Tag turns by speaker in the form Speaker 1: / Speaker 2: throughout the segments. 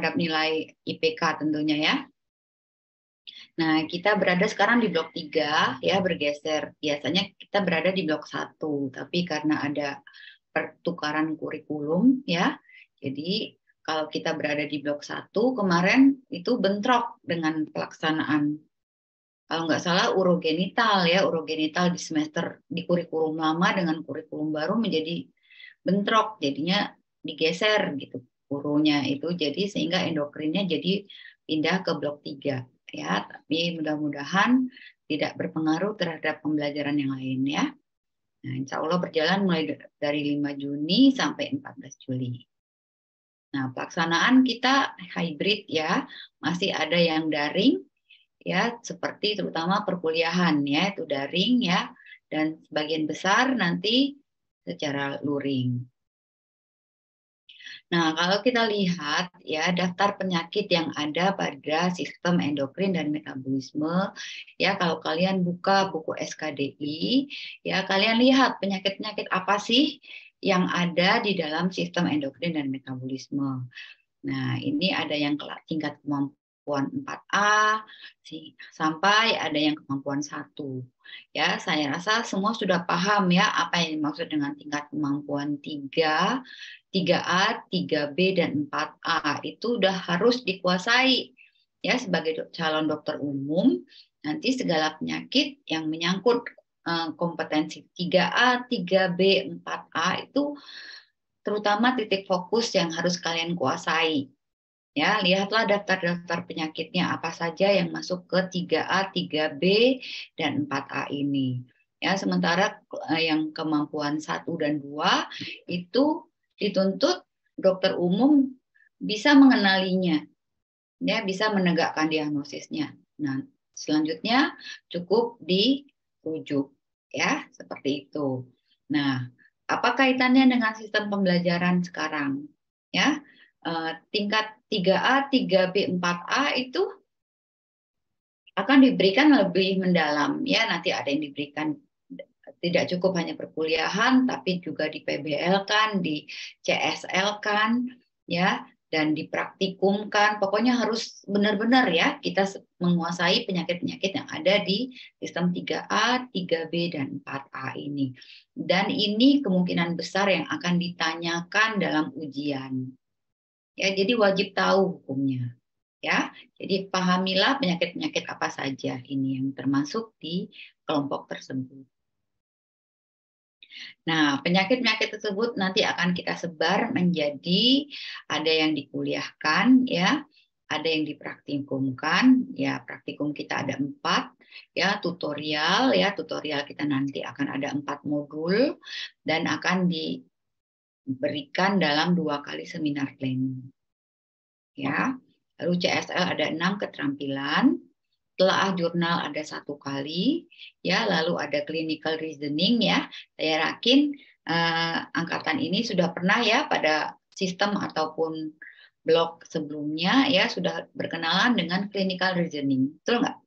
Speaker 1: terhadap nilai IPK tentunya ya. Nah, kita berada sekarang di blok 3 ya, bergeser. Biasanya kita berada di blok 1, tapi karena ada pertukaran kurikulum ya. Jadi kalau kita berada di blok 1 kemarin itu bentrok dengan pelaksanaan, kalau nggak salah urogenital ya, urogenital di semester di kurikulum lama dengan kurikulum baru menjadi bentrok, jadinya digeser gitu uronya itu, jadi sehingga endokrinnya jadi pindah ke blok 3 ya, tapi mudah-mudahan tidak berpengaruh terhadap pembelajaran yang lain ya. Nah, insya Allah berjalan mulai dari 5 Juni sampai 14 Juli. Nah, pelaksanaan kita hybrid ya, masih ada yang daring ya, seperti terutama perkuliahan ya, itu daring ya, dan sebagian besar nanti secara luring. Nah, kalau kita lihat ya daftar penyakit yang ada pada sistem endokrin dan metabolisme, ya kalau kalian buka buku SKDI, ya kalian lihat penyakit-penyakit apa sih yang ada di dalam sistem endokrin dan metabolisme. Nah, ini ada yang tingkat kemampuan 4A sampai ada yang kemampuan 1. Ya, saya rasa semua sudah paham ya apa yang dimaksud dengan tingkat kemampuan 3, 3A, 3B, dan 4A. Itu udah harus dikuasai ya sebagai calon dokter umum. Nanti segala penyakit yang menyangkut kompetensi 3A, 3B, 4A itu terutama titik fokus yang harus kalian kuasai. Ya, lihatlah daftar-daftar penyakitnya apa saja yang masuk ke 3A, 3B, dan 4A ini. Ya, sementara yang kemampuan 1 dan 2 itu dituntut dokter umum bisa mengenalinya, ya, bisa menegakkan diagnosisnya. Nah, selanjutnya cukup dirujuk, ya, seperti itu. Nah, apa kaitannya dengan sistem pembelajaran sekarang? Ya, tingkat 3A, 3B, 4A itu akan diberikan lebih mendalam, ya. Nanti ada yang diberikan tidak cukup hanya perkuliahan, tapi juga di PBL kan, di CSL kan, ya, dan dipraktikumkan. Pokoknya harus benar-benar ya kita menguasai penyakit-penyakit yang ada di sistem 3A, 3B, dan 4A ini. Dan ini kemungkinan besar yang akan ditanyakan dalam ujian. Ya, jadi wajib tahu hukumnya. Ya, jadi pahamilah penyakit-penyakit apa saja ini yang termasuk di kelompok tersebut. Nah, penyakit-penyakit tersebut nanti akan kita sebar menjadi ada yang dikuliahkan, ya, ada yang dipraktikumkan, ya, praktikum kita ada 4, ya, tutorial kita nanti akan ada 4 modul dan akan diberikan dalam 2 kali seminar planning, ya. Lalu CSL ada 6 keterampilan. Telaah jurnal ada 1 kali, ya, lalu ada clinical reasoning ya. Saya yakin angkatan ini sudah pernah ya pada sistem ataupun blog sebelumnya ya sudah berkenalan dengan clinical reasoning, betul nggak?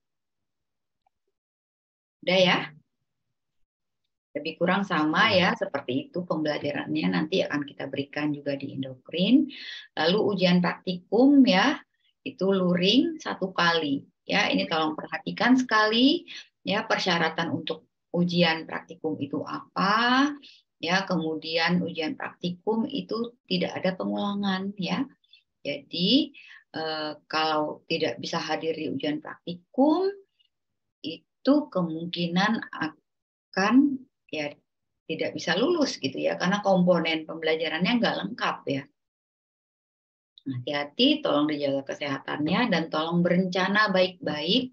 Speaker 1: Udah ya? Lebih kurang sama ya, seperti itu pembelajarannya nanti akan kita berikan juga di endokrin. Lalu ujian praktikum ya, itu luring 1 kali. Ya, ini tolong perhatikan sekali ya persyaratan untuk ujian praktikum itu apa. Ya, kemudian ujian praktikum itu tidak ada pengulangan ya. Jadi kalau tidak bisa hadir di ujian praktikum itu kemungkinan akan ya tidak bisa lulus gitu ya karena komponen pembelajarannya nggak lengkap ya. Hati-hati, tolong dijaga kesehatannya dan tolong berencana baik-baik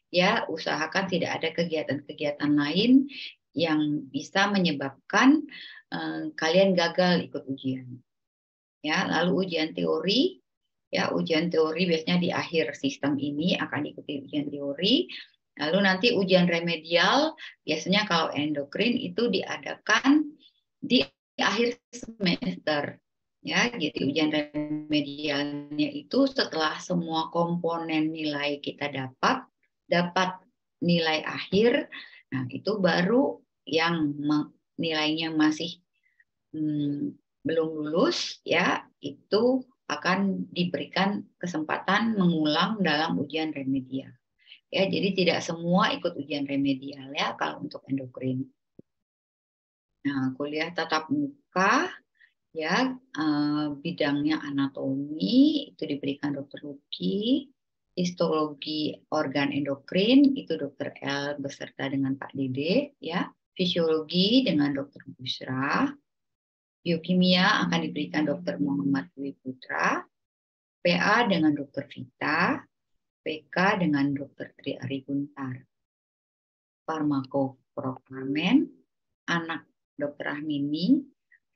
Speaker 1: ya, usahakan tidak ada kegiatan-kegiatan lain yang bisa menyebabkan kalian gagal ikut ujian. Ya, lalu ujian teori ya, ujian teori biasanya di akhir sistem ini akan diikuti ujian teori. Lalu nanti ujian remedial biasanya kalau endokrin itu diadakan di akhir semester. Ya, jadi ujian remedialnya itu setelah semua komponen nilai kita dapat nilai akhir, nah itu baru yang nilainya masih belum lulus ya, itu akan diberikan kesempatan mengulang dalam ujian remedial. Ya, jadi tidak semua ikut ujian remedial ya kalau untuk endokrin. Nah, kuliah tatap muka ya, bidangnya anatomi itu diberikan Dr. Luki, histologi organ endokrin itu Dr. L beserta dengan Pak Dede ya, fisiologi dengan Dr. Busra, biokimia akan diberikan Dr. Muhammad Dwi Putra, PA dengan Dr. Vita, PK dengan Dr. Tri Ari Guntar, farmakoproklamen, anak Dr. Rahmini,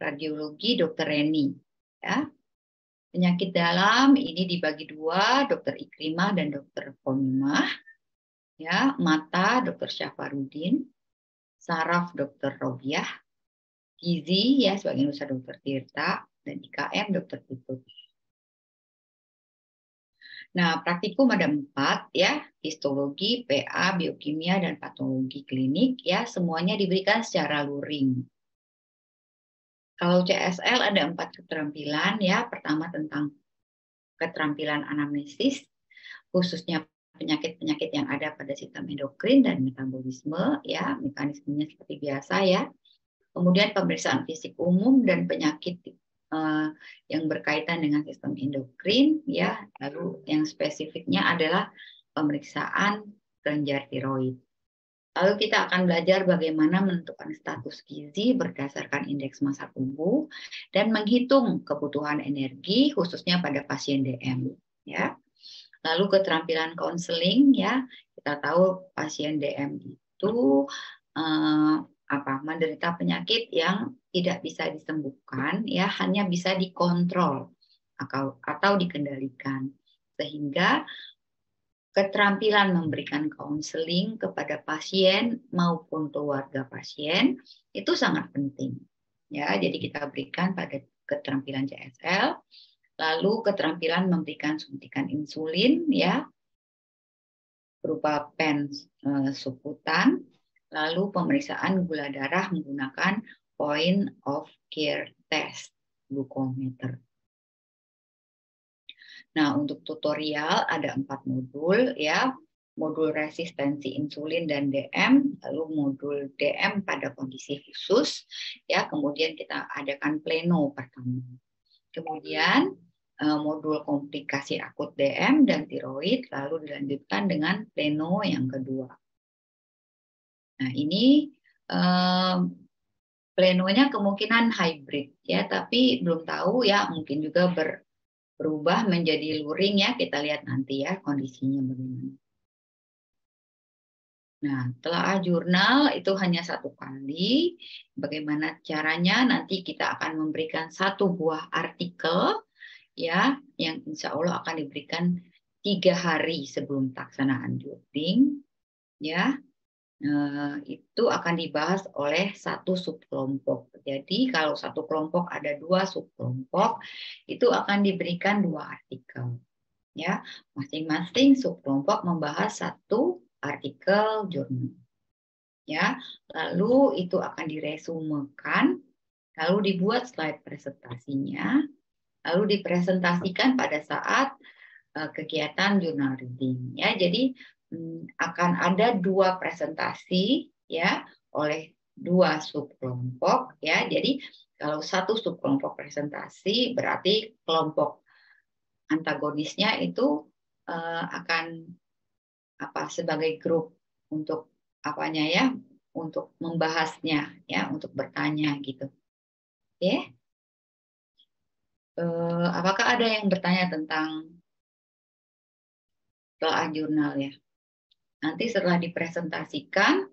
Speaker 1: radiologi Dr. Reni. Ya. Penyakit dalam ini dibagi dua, Dr. Ikrimah dan Dr. Komimah. Ya, mata Dr. Syafarudin, saraf Dr. Robiah, gizi ya sebagai Nusa Dr. Tirta, dan IKM Dr. Tutut. Nah, praktikum ada 4 ya, histologi, PA, biokimia, dan patologi klinik ya, semuanya diberikan secara luring. Kalau CSL ada 4 keterampilan ya, pertama tentang keterampilan anamnesis, khususnya penyakit-penyakit yang ada pada sistem endokrin dan metabolisme ya, mekanismenya seperti biasa ya. Kemudian pemeriksaan fisik umum dan penyakit yang berkaitan dengan sistem endokrin ya, lalu yang spesifiknya adalah pemeriksaan kelenjar tiroid. Lalu kita akan belajar bagaimana menentukan status gizi berdasarkan indeks massa tubuh dan menghitung kebutuhan energi khususnya pada pasien DM ya. Lalu keterampilan konseling ya, kita tahu pasien DM itu menderita penyakit yang tidak bisa disembuhkan ya, hanya bisa dikontrol atau dikendalikan, sehingga keterampilan memberikan konseling kepada pasien maupun keluarga pasien itu sangat penting ya. Jadi kita berikan pada keterampilan CSL, lalu keterampilan memberikan suntikan insulin ya berupa pen subkutan, lalu pemeriksaan gula darah menggunakan point of care test glukometer. Nah, untuk tutorial ada 4 modul ya, modul resistensi insulin dan DM, lalu modul DM pada kondisi khusus ya, kemudian kita adakan pleno pertama. Kemudian modul komplikasi akut DM dan tiroid, lalu dilanjutkan dengan pleno yang kedua. Nah, ini plenonya kemungkinan hybrid ya, tapi belum tahu ya, mungkin juga berubah menjadi luring ya, kita lihat nanti ya kondisinya bagaimana. Nah, telaah jurnal itu hanya 1 kali. Bagaimana caranya? Nanti kita akan memberikan 1 buah artikel ya, yang insya Allah akan diberikan 3 hari sebelum pelaksanaan judging ya. Itu akan dibahas oleh 1 subkelompok. Jadi kalau 1 kelompok ada 2 subkelompok, itu akan diberikan 2 artikel. Ya, masing-masing subkelompok membahas 1 artikel jurnal. Ya, lalu itu akan diresumekan, lalu dibuat slide presentasinya, lalu dipresentasikan pada saat kegiatan journal reading. Ya, jadi akan ada 2 presentasi ya oleh 2 subkelompok ya. Jadi kalau 1 subkelompok presentasi berarti kelompok antagonisnya itu akan sebagai grup untuk apanya ya, untuk membahasnya ya, untuk bertanya gitu. Oke. Apakah ada yang bertanya tentang telaah jurnal ya? Nanti setelah dipresentasikan,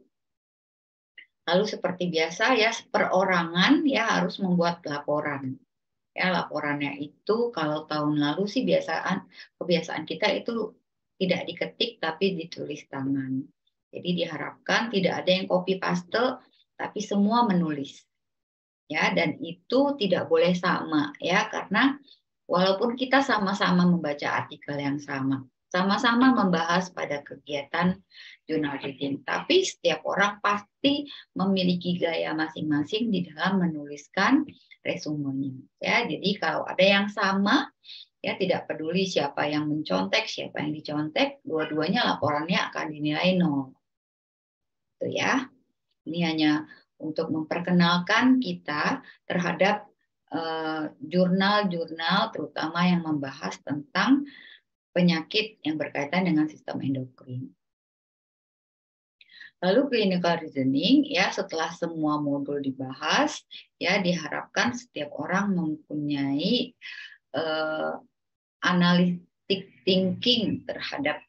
Speaker 1: lalu seperti biasa ya, perorangan ya harus membuat laporan. Ya, laporannya itu kalau tahun lalu sih kebiasaan kita itu tidak diketik tapi ditulis tangan. Jadi diharapkan tidak ada yang copy paste tapi semua menulis. Ya, dan itu tidak boleh sama ya, karena walaupun kita sama-sama membaca artikel yang sama-sama membahas pada kegiatan journal reading, tapi setiap orang pasti memiliki gaya masing-masing di dalam menuliskan resumenya ya. Jadi kalau ada yang sama Ya, tidak peduli siapa yang mencontek, siapa yang dicontek, dua-duanya laporannya akan dinilai 0. Itu ya. Ini hanya untuk memperkenalkan kita terhadap jurnal-jurnal terutama yang membahas tentang penyakit yang berkaitan dengan sistem endokrin. Lalu clinical reasoning, ya setelah semua modul dibahas, ya diharapkan setiap orang mempunyai analytic thinking terhadap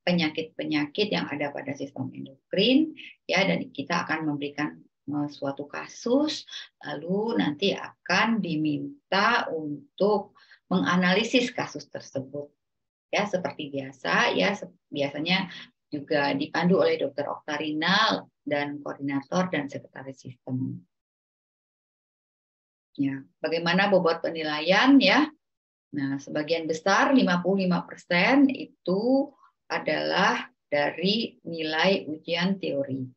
Speaker 1: penyakit-penyakit yang ada pada sistem endokrin, ya, dan kita akan memberikan suatu kasus, lalu nanti akan diminta untuk menganalisis kasus tersebut, ya seperti biasa, ya biasanya juga dipandu oleh dokter Oktarinal dan koordinator dan sekretaris sistem. Ya, bagaimana bobot penilaian ya? Nah, sebagian besar 55% itu adalah dari nilai ujian teori.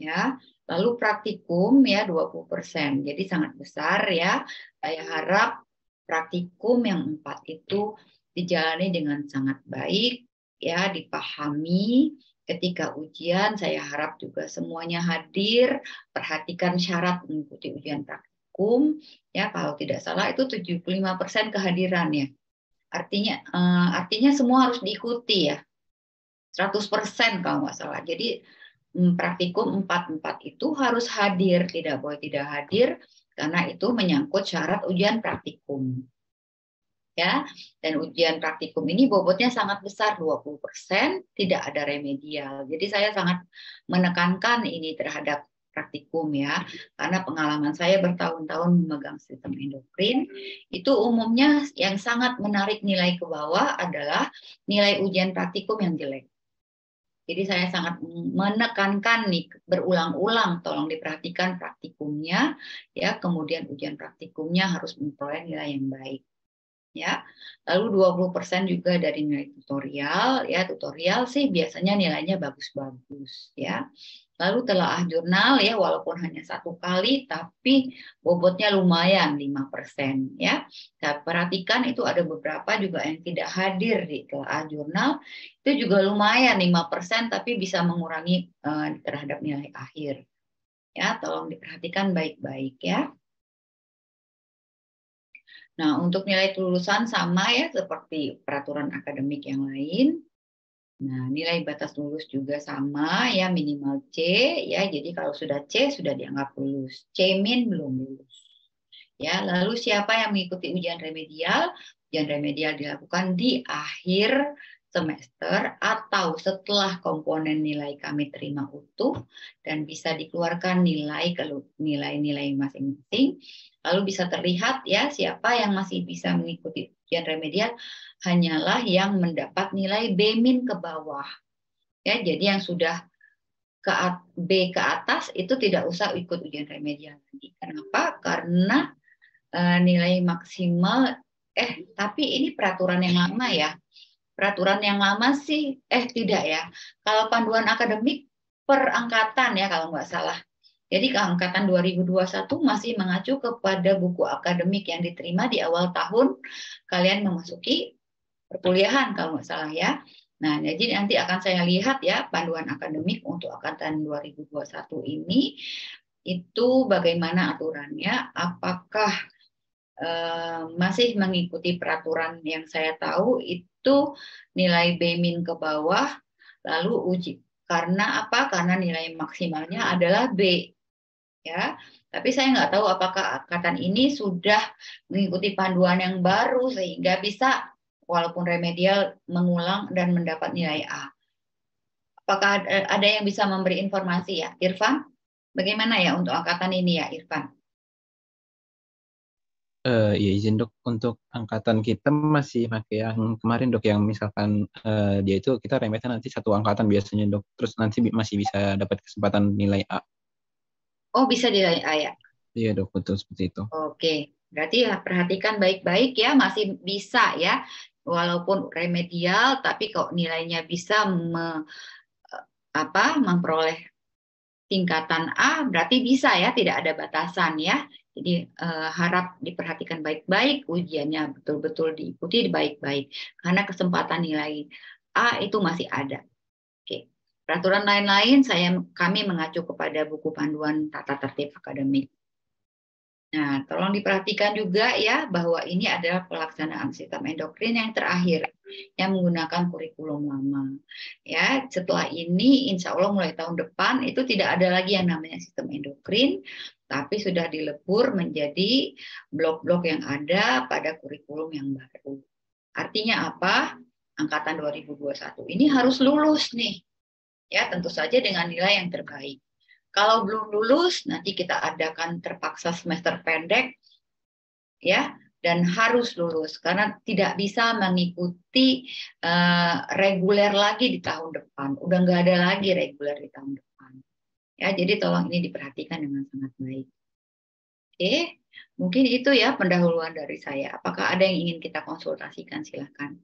Speaker 1: Ya, lalu praktikum ya 20%. Jadi sangat besar ya. Saya harap praktikum yang 4 itu dijalani dengan sangat baik ya, dipahami. Ketika ujian saya harap juga semuanya hadir, perhatikan syarat mengikuti ujian praktikum ya, kalau tidak salah itu 75% kehadiran ya. Artinya semua harus diikuti ya. 100% kalau nggak salah. Jadi praktikum 4 itu harus hadir, tidak boleh tidak hadir karena itu menyangkut syarat ujian praktikum. Ya, dan ujian praktikum ini bobotnya sangat besar, 20%, tidak ada remedial. Jadi saya sangat menekankan ini terhadap praktikum ya, karena pengalaman saya bertahun-tahun memegang sistem endokrin, itu umumnya yang sangat menarik nilai ke bawah adalah nilai ujian praktikum yang jelek. Jadi saya sangat menekankan nih berulang-ulang tolong diperhatikan praktikumnya ya, kemudian ujian praktikumnya harus memperoleh nilai yang baik. Ya. Lalu 20% juga dari nilai tutorial ya, tutorial sih biasanya nilainya bagus-bagus ya. Lalu telaah jurnal ya, walaupun hanya 1 kali tapi bobotnya lumayan 5% ya. Nah, perhatikan itu ada beberapa juga yang tidak hadir di telaah jurnal, itu juga lumayan 5% tapi bisa mengurangi terhadap nilai akhir. Ya, tolong diperhatikan baik-baik ya. Nah, untuk nilai kelulusan sama ya seperti peraturan akademik yang lain. Nah, nilai batas lulus juga sama ya, minimal C ya. Jadi kalau sudah C sudah dianggap lulus. C- belum lulus. Ya, lalu siapa yang mengikuti ujian remedial? Ujian remedial dilakukan di akhir semester atau setelah komponen nilai kami terima utuh dan bisa dikeluarkan nilai-nilai masing-masing. Lalu bisa terlihat ya siapa yang masih bisa mengikuti ujian remedial hanyalah yang mendapat nilai B- ke bawah. Ya, jadi yang sudah ke B ke atas itu tidak usah ikut ujian remedial lagi. Kenapa? Karena nilai maksimal tapi ini peraturan yang lama ya. Peraturan yang lama sih tidak ya. Kalau panduan akademik per angkatan ya kalau nggak salah. Jadi angkatan 2021 masih mengacu kepada buku akademik yang diterima di awal tahun kalian memasuki perkuliahan kalau nggak salah ya. Nah, jadi nanti akan saya lihat ya panduan akademik untuk angkatan 2021 ini itu bagaimana aturannya, apakah masih mengikuti peraturan yang saya tahu itu nilai B- ke bawah, lalu uji karena apa? Karena nilai maksimalnya adalah B, ya. Tapi saya nggak tahu apakah angkatan ini sudah mengikuti panduan yang baru sehingga bisa walaupun remedial mengulang dan mendapat nilai A. Apakah ada yang bisa memberi informasi ya, Irfan? Bagaimana ya untuk angkatan ini ya, Irfan?
Speaker 2: Ya izin dok, untuk angkatan kita masih pakai yang kemarin dok, yang misalkan dia itu kita remetnya nanti 1 angkatan biasanya dok, terus nanti masih bisa dapat kesempatan nilai A.
Speaker 1: Oh, bisa nilai A ya?
Speaker 2: Iya dok, betul seperti itu.
Speaker 1: Oke, berarti ya perhatikan baik-baik ya, masih bisa ya, walaupun remedial, tapi kok nilainya bisa memperoleh tingkatan A, berarti bisa ya, tidak ada batasan ya. Jadi harap diperhatikan baik-baik, ujiannya betul-betul diikuti baik-baik, karena kesempatan nilai A itu masih ada. Oke. Peraturan lain-lain kami mengacu kepada buku panduan tata tertib akademik. Nah, tolong diperhatikan juga ya bahwa ini adalah pelaksanaan sistem endokrin yang terakhir yang menggunakan kurikulum lama. Ya, setelah ini insya Allah mulai tahun depan itu tidak ada lagi yang namanya sistem endokrin, tapi sudah dilebur menjadi blok-blok yang ada pada kurikulum yang baru. Artinya apa? Angkatan 2021 ini harus lulus nih. Ya, tentu saja dengan nilai yang terbaik. Kalau belum lulus, nanti kita adakan terpaksa semester pendek, ya, dan harus lulus karena tidak bisa mengikuti reguler lagi di tahun depan. Udah nggak ada lagi reguler di tahun depan. Ya, jadi tolong ini diperhatikan dengan sangat baik. Oke, mungkin itu ya pendahuluan dari saya. Apakah ada yang ingin kita konsultasikan? Silakan.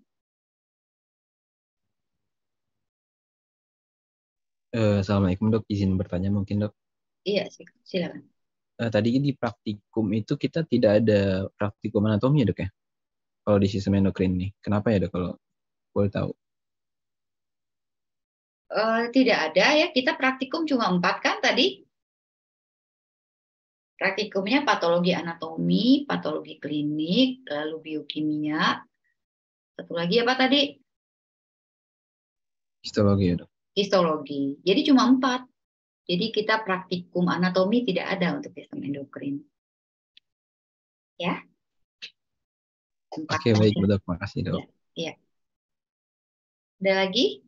Speaker 2: Assalamualaikum dok, izin bertanya mungkin dok.
Speaker 1: Iya, silakan.
Speaker 2: Tadi di praktikum itu kita tidak ada praktikum anatomi ya dok ya? Kalau di sistem endokrin nih, kenapa ya dok kalau boleh tahu?
Speaker 1: Tidak ada ya, kita praktikum cuma 4 kan tadi. Praktikumnya patologi anatomi, patologi klinik, lalu biokimia. Satu lagi apa tadi?
Speaker 2: Histologi ya dok.
Speaker 1: Histologi. Jadi cuma 4. Jadi kita praktikum anatomi tidak ada untuk sistem endokrin. Ya.
Speaker 2: Oke, baik dok, makasih dok.
Speaker 1: Ya. Ada lagi?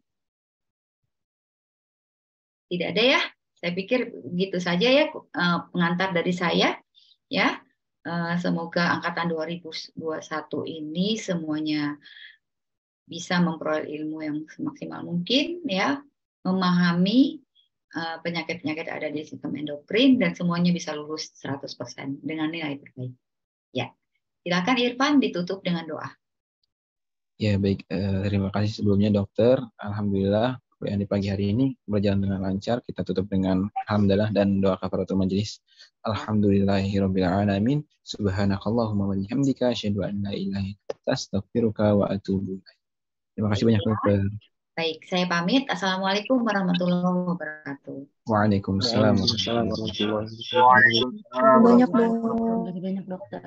Speaker 1: Tidak ada ya. Saya pikir begitu saja ya pengantar dari saya. Ya. Semoga angkatan 2021 ini semuanya bisa memperoleh ilmu yang semaksimal mungkin, ya, memahami penyakit-penyakit ada di sistem endokrin dan semuanya bisa lulus 100% dengan nilai terbaik. Ya, silakan Irfan ditutup dengan doa.
Speaker 2: Ya baik, terima kasih sebelumnya dokter. Alhamdulillah yang di pagi hari ini berjalan dengan lancar. Kita tutup dengan alhamdulillah dan doa kafaratul majelis. Alhamdulillahirabbil alamin. Subhanakallahumma wa bihamdika asyhadu an la ilaha illa anta astaghfiruka wa atubu ilaik. Terima kasih banyak dokter.
Speaker 1: Baik, saya pamit. Assalamualaikum warahmatullahi wabarakatuh.
Speaker 2: Waalaikumsalam.
Speaker 3: Waalaikumsalam warahmatullahi wabarakatuh.
Speaker 4: Banyak dok.
Speaker 1: Terima kasih banyak dokter.